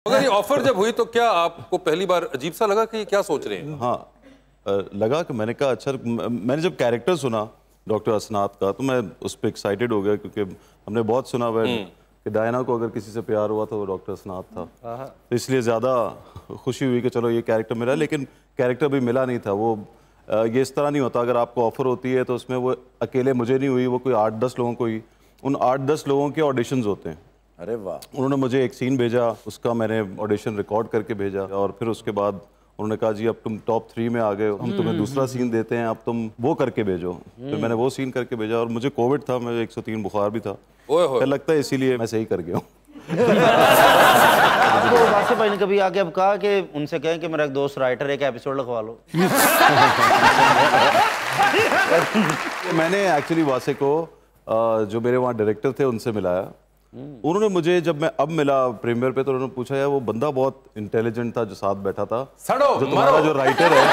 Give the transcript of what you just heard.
अगर ये ऑफर जब हुई तो क्या आपको पहली बार अजीब सा लगा कि क्या सोच रहे हैं? हाँ, लगा कि मैंने कहा अच्छा, मैंने जब कैरेक्टर सुना डॉक्टर असनाथ का तो मैं उस पर एक्साइटेड हो गया, क्योंकि हमने बहुत सुना हुआ है कि डायना को अगर किसी से प्यार हुआ तो वो डॉक्टर असनाथ था, तो इसलिए ज़्यादा खुशी हुई कि चलो ये कैरेक्टर मिला। लेकिन कैरेक्टर भी मिला नहीं था। वो ये इस तरह नहीं होता, अगर आपको ऑफर होती है तो उसमें वो अकेले मुझे नहीं हुई, वो कोई 8-10 लोगों को हुई। उन 8-10 लोगों के ऑडिशंस होते हैं। अरे वाह। उन्होंने मुझे एक सीन भेजा, उसका मैंने ऑडिशन रिकॉर्ड करके भेजा और फिर उसके बाद उन्होंने कहा जी अब तुम टॉप 3 में आ गए हो, हम तुम्हें दूसरा सीन देते हैं, अब तुम वो करके भेजो। फिर मैंने वो सीन करके भेजा और मुझे कोविड था, मुझे 103 बुखार भी था, फिर लगता है इसीलिए मैं सही कर गया हूँ। आपको वासे भाई ने कभी आके अब कहा कि उनसे कहें कि मेरा एक दोस्त राइटर एक एपिसोड लिखवा लो? मैंने एक्चुअली वासे को जो मेरे वहाँ डायरेक्टर थे उनसे मिलाया। उन्होंने मुझे, जब मैं अब मिला प्रीमियर पे, तो उन्होंने पूछा यार वो बंदा बहुत इंटेलिजेंट था जो साथ बैठा था, जो तुम्हारा जो राइटर है